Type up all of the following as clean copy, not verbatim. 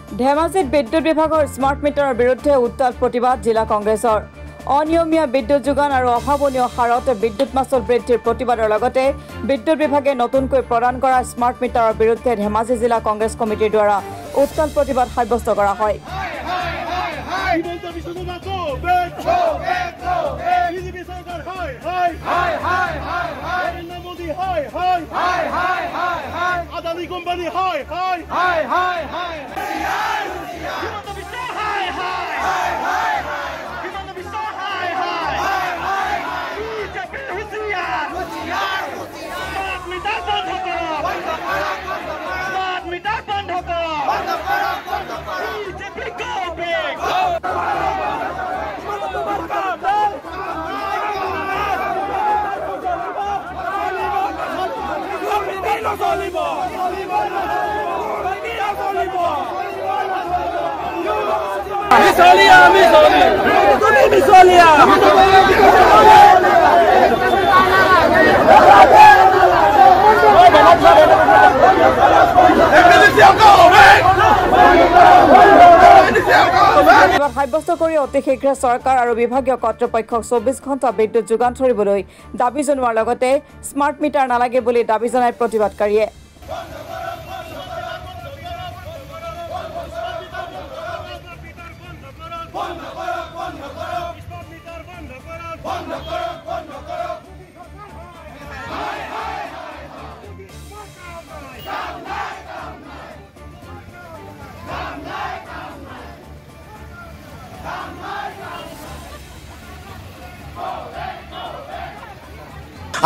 ধেমাজিত বিদ্যুৎ বিভাগৰ স্মাৰ্ট মিটাৰৰ বিৰুদ্ধে উত্তাল প্ৰতিবাদ জিলা কংগ্ৰেছৰ অনিয়মীয়া বিদ্যুৎ যোগান আৰু অভাৱনীয় হাৰত বিদ্যুৎ মাচুল বৃদ্ধিৰ প্ৰতিবাদৰ লগতে বিদ্যুৎ বিভাগে নতুনকৈ প্ৰদান কৰা স্মাৰ্ট মিটাৰৰ বিৰুদ্ধে ধেমাজি জিলা কংগ্ৰেছ কমিটিৰ দ্বাৰা উত্তাল প্ৰতিবাদ সাব্যস্ত কৰা হয়। সাব্যস্ত কৰি অতি শীঘ্ৰে চৰকাৰ আৰু বিভাগীয় কৰ্তৃপক্ষক 24 ঘণ্টা বিদ্যুৎ যোগান ধৰিবলৈ দাবী জনোৱাৰ লগতে স্মাৰ্ট মিটাৰ নালাগে বুলি দাবী জনাই প্ৰতিবাদকাৰীয়ে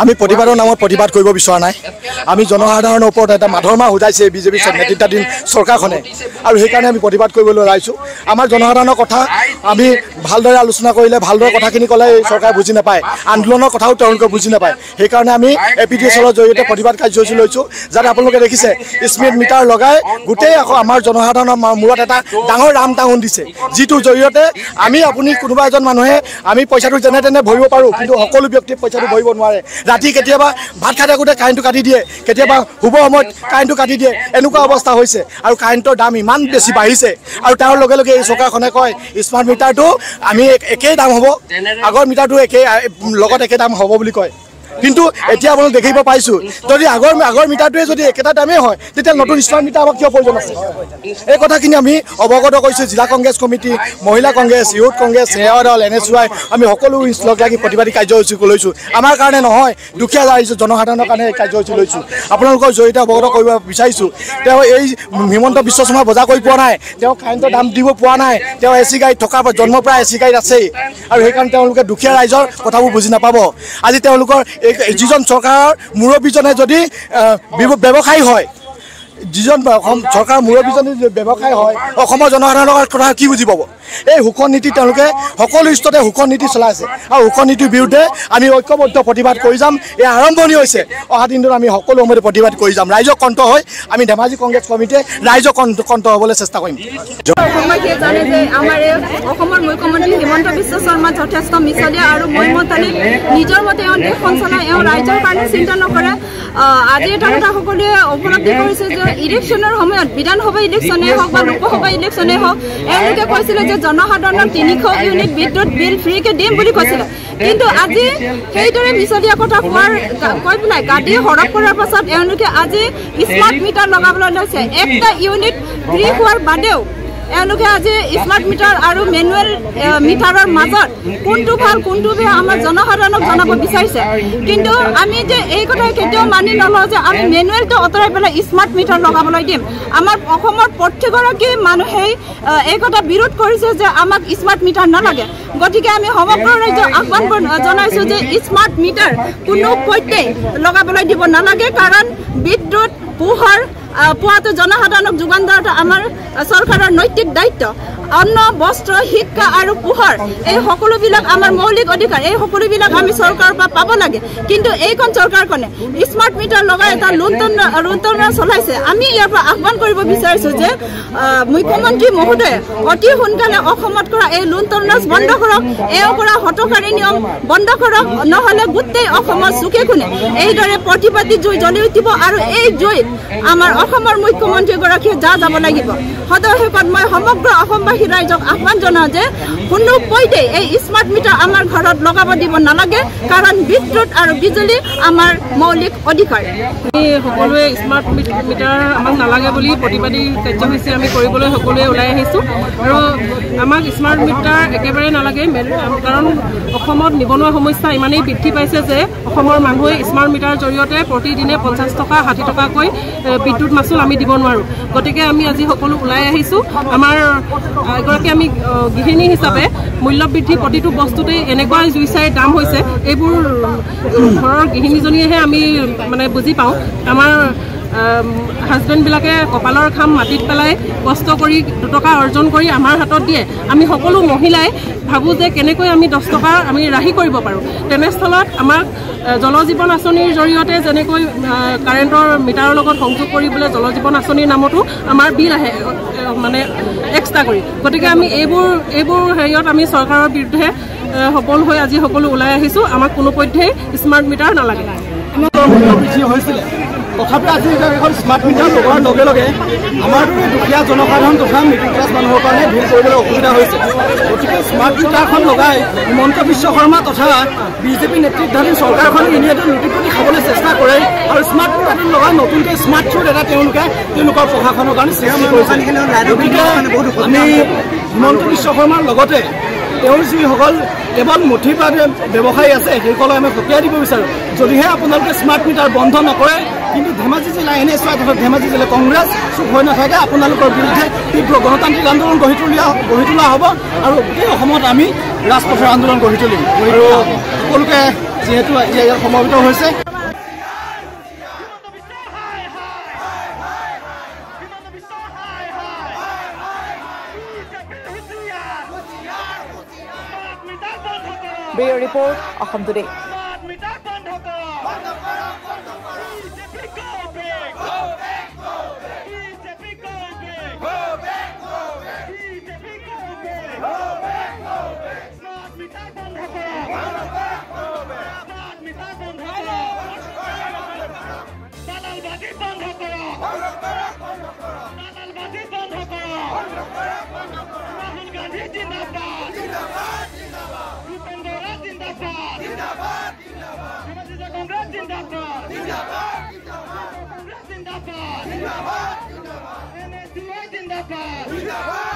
আমি প্ৰতিবাদৰ নামত প্ৰতিবাদ কৰিব বিচৰা নাই। আমি জনসাধাৰণৰ ওপৰত এটা মাধৰমা উজাইছে বিজেপি নেতৃত্বাধীন চৰকাৰখনে আৰু সেইকাৰণে আমি প্ৰতিবাদ কৰিবলৈ ওলাইছোঁ। আমাৰ জনসাধাৰণৰ কথা আমি ভালদৰে আলোচনা কৰিলে ভালদৰে কথাখিনি ক'লে চৰকাৰে বুজি নাপায়, আন্দোলনৰ কথাও তেওঁলোকে বুজি নাপায়। সেইকাৰণে আমি APTSৰ জৰিয়তে প্ৰতিবাদ কাৰ্যসূচী লৈছোঁ, যাতে আপোনালোকে দেখিছে স্মাৰ্ট মিটাৰ লগাই গোটেই আকৌ আমাৰ জনসাধাৰণৰ মূৰত এটা ডাঙৰ ৰাম টাউন দিছে, যিটোৰ জৰিয়তে আপুনি কোনোবা এজন মানুহে আমি পইচাটো যেনে তেনে ভৰিব পাৰোঁ, কিন্তু সকলো ব্যক্তিয়ে পইচাটো ভৰিব নোৱাৰে। ৰাতি কেতিয়াবা ভাত খাই থাকোঁতে কাৰেণ্টটো কাটি দিয়ে, কেতিয়াবা শুভ সময়ত কাৰেণ্টটো কাটি দিয়ে, এনেকুৱা অৱস্থা হৈছে আৰু কাৰেণ্টৰ দাম ইমান বেছি বাঢ়িছে। আৰু তাৰ লগে লগে এই চৰকাৰখনে কয় স্মাৰ্ট মিটাৰটো আমি একেই দাম হ'ব, আগৰ মিটাৰটো লগত একে দাম হ'ব বুলি কয়। কিন্তু এতিয়া আপোনালোকে দেখিব পাইছোঁ, যদি আগৰ মিটাৰটোৱে যদি একেটা দামেই হয়, তেতিয়া নতুন স্মাৰ্ট মিটাৰ আমাক কিয় প্ৰয়োজন আছে? এই কথাখিনি আমি অৱগত কৰিছোঁ। জিলা কংগ্ৰেছ কমিটি, মহিলা কংগ্ৰেছ, ইউথ কংগ্ৰেছ, সেৱা দল, NSY আমি সকলো লগ লাগি প্ৰতিবাদী কাৰ্যসূচী লৈছোঁ। আমাৰ কাৰণে নহয়, দুখীয়া ৰাইজৰ জনসাধাৰণৰ কাৰণে এই কাৰ্যসূচী লৈছোঁ। আপোনালোকৰ জৰিয়তে অৱগত কৰিব বিচাৰিছোঁ, তেওঁ এই হিমন্ত বিশ্ব শৰ্মা বজাৰ কৰি পোৱা নাই, তেওঁ কাৰেণ্টৰ দাম দিব পোৱা নাই, তেওঁ AC গাড়ীত থকাৰ পৰা জন্মৰ পৰা AC গাড়ীত আছেই, আৰু সেইকাৰণে তেওঁলোকে দুখীয়া ৰাইজৰ কথাবোৰ বুজি নাপাব। আজি তেওঁলোকৰ যিজন চৰকাৰৰ মুৰব্বীজনে যদি ব্যৱসায়ী হয়, যিজন চৰকাৰৰ মুৰব্বীজনে ব্যৱসায় হয়, অসমৰ জনসাধাৰণৰ কথা কি বুজি পাব? এই শোষণ নীতি তেওঁলোকে সকলো স্তৰতে শোষণ নীতি চলাইছে আৰু শোষণ নীতিৰ বিৰুদ্ধে আমি ঐক্যবদ্ধ প্ৰতিবাদ কৰি যাম। এই আৰম্ভণি হৈছে, অহা দিনটোত আমি সকলো সময়তে প্ৰতিবাদ কৰি যাম। ৰাইজৰ কণ্ঠ হৈ আমি ধেমাজি কংগ্ৰেছ কমিটিয়ে ৰাইজৰ কণ্ঠ হ'বলৈ চেষ্টা কৰিম। জানে যে আমাৰ অসমৰ মুখ্যমন্ত্ৰী হিমন্ত বিশ্ব শৰ্মা যথেষ্ট মিছলীয়া আৰু মৈমতালী, নিজৰ মতে দেশখন চলাই ৰাইজৰ কাৰণে চিন্তা নকৰে। আজি এটা কথা সকলোৱে উপলব্ধি কৰিছে যে ইলেকশ্যনৰ সময়ত বিধানসভা ইলেকশ্যনেই হওক বা লোকসভা ইলেকশ্যনেই হওক, এওঁলোকে কৈছিলে যে জনসাধাৰণক 300 ইউনিট বিদ্যুৎ বিল ফ্ৰীকে দিম বুলি কৈছিলে। কিন্তু আজি সেইদৰে মিছলীয়া কথা কৈ পেলাই গাড়ী সৰহ কৰাৰ পাছত এওঁলোকে আজি স্মাৰ্ট মিটাৰ লগাবলৈ লৈছে। একটা ইউনিট ফ্ৰী হোৱাৰ বাদেও এওঁলোকে আজি স্মাৰ্ট মিটাৰ আৰু মেনুৱেল মিটাৰৰ মাজত কোনটো ভাল কোনটো বেয়া আমাৰ জনসাধাৰণক জনাব বিচাৰিছে। কিন্তু আমি যে এই কথা কেতিয়াও মানি নলওঁ যে আমি মেনুৱেলটো আঁতৰাই পেলাই স্মাৰ্ট মিটাৰ লগাবলৈ দিম। আমাৰ অসমৰ প্ৰত্যেকগৰাকী মানুহেই এই কথা বিৰোধ কৰিছে যে আমাক স্মাৰ্ট মিটাৰ নালাগে। গতিকে আমি সমগ্ৰ ৰাজ্যক আহ্বান জনাইছোঁ যে স্মাৰ্ট মিটাৰ কোনো পধ্যেই লগাবলৈ দিব নালাগে, কাৰণ বিদ্যুৎ পোহৰ পোৱাটো জনসাধাৰণক যোগান ধৰাটো আমাৰ চৰকাৰৰ নৈতিক দায়িত্ব। অন্ন, বস্ত্ৰ, শিক্ষা আৰু পোহৰ এই সকলোবিলাক আমাৰ মৌলিক অধিকাৰ, এই সকলোবিলাক আমি চৰকাৰৰ পৰা পাব লাগে। কিন্তু এইখন চৰকাৰখনে স্মাৰ্ট মিটাৰ লগাই এটা লুণ্ঠনা চলাইছে। আমি ইয়াৰ পৰা আহ্বান কৰিব বিচাৰিছোঁ যে মুখ্যমন্ত্ৰী মহোদয়ে অতি সোনকালে অসমত কৰা এই লুণ্ঠনা বন্ধ কৰক, এওঁ কৰা হঠকাৰী নিয়ম বন্ধ কৰক, নহ'লে গোটেই অসমৰ চুকে কোণে এইদৰে প্ৰতিবাদী জুই জ্বলি উঠিব আৰু এই জুইত আমাৰ অসমৰ মুখ্যমন্ত্ৰীগৰাকীয়ে যাব লাগিব সদৰ শেষত মই সমগ্ৰ অসমবাসী ৰাইজক আহ্বান জনাওঁ যে কোনোপধ্যেই এই স্মাৰ্ট মিটাৰ আমাৰ ঘৰত লগাব দিব নালাগে কাৰণ বিদ্যুৎ আৰু বিজুলী আমাৰ মৌলিক অধিকাৰ সকলোৱে স্মাৰ্ট মিটাৰ আমাক নালাগে বুলি প্ৰতিবাদী কাৰ্যসূচী আমি কৰিবলৈ সকলোৱে ওলাই আহিছোঁ আৰু আমাক স্মাৰ্ট মিটাৰ একেবাৰে নালাগে কাৰণ অসমত নিবনুৱা সমস্যা ইমানেই বৃদ্ধি পাইছে যে অসমৰ মানুহে স্মাৰ্ট মিটাৰৰ জৰিয়তে প্ৰতিদিনে 50 টকা 60 টকাকৈ বিদ্যুৎ মাচুল আমি দিব নোৱাৰোঁ গতিকে আমি আজি সকলো ওলাই আহিছোঁ আমাৰ এগৰাকী আমি গৃহিণী হিচাপে মূল্য বৃদ্ধি প্ৰতিটো বস্তুতেই এনেকুৱা জুই চাই দাম হৈছে এইবোৰ ঘৰৰ গৃহিণীজনীয়েহে আমি মানে বুজি পাওঁ আমাৰ হাজবেণ্ডবিলাকে কপালৰ খাম মাটিত পেলাই কষ্ট কৰি 2 টকা অৰ্জন কৰি আমাৰ হাতত দিয়ে আমি সকলো মহিলাই ভাবোঁ যে কেনেকৈ আমি 10 টকা আমি ৰাহি কৰিব পাৰোঁ তেনেস্থলত আমাক জল জীৱন আঁচনিৰ জৰিয়তে যেনেকৈ কাৰেণ্টৰ মিটাৰৰ লগত সংযোগ কৰিবলৈ জল জীৱন আঁচনিৰ নামতো আমাৰ বিল আহে মানে এক্সট্ৰা কৰি গতিকে আমি এইবোৰ হেৰিয়ত আমি চৰকাৰৰ বিৰুদ্ধে সফল হৈ আজি সকলো ওলাই আহিছোঁ আমাক কোনোপধ্যেই স্মাৰ্ট মিটাৰ নালাগে তথাপি আজি এখন স্মাৰ্ট মিটাৰ লগোৱাৰ লগে লগে আমাৰ দুখীয়া জনসাধাৰণ তথা মিডিল ক্লাছ মানুহৰ কাৰণে ভিৰ কৰিবলৈ অসুবিধা হৈছে গতিকে স্মাৰ্ট মিটাৰখন লগাই হিমন্ত বিশ্ব শৰ্মা তথা বিজেপি নেতৃত্বাধীন চৰকাৰখনে ইণ্ডিয়াটো লুটি খাবলৈ চেষ্টা কৰে আৰু স্মাৰ্ট মিটাৰটো লগাই নতুনকৈ স্মাৰ্ট থ্ৰুত এটা তেওঁলোকৰ প্ৰশাসনৰ কাৰণে সৃষ্টি কৰিছে গতিকে আমি হিমন্ত বিশ্ব শৰ্মাৰ লগতে তেওঁৰ যিসকল কেৱল মুঠিপাত ব্যৱসায়ী আছে সেইসকলক আমি সকীয়াই দিব বিচাৰোঁ যদিহে আপোনালোকে স্মাৰ্ট মিটাৰ বন্ধ নকৰে কিন্তু ধেমাজি জিলা NSY তথা ধেমাজি জিলা কংগ্ৰেছ চুপ হৈ নাথাকে আপোনালোকৰ বিৰুদ্ধে তীব্ৰ গণতান্ত্ৰিক আন্দোলন গঢ়ি তোলা হ'ব আৰু গোটেই অসমত আমি ৰাজপথৰ আন্দোলন গঢ়ি তুলিম আৰু সকলোকে যিহেতু ইয়াত সমবেত হৈছে Bureau Report, Assam Today. Zindabad!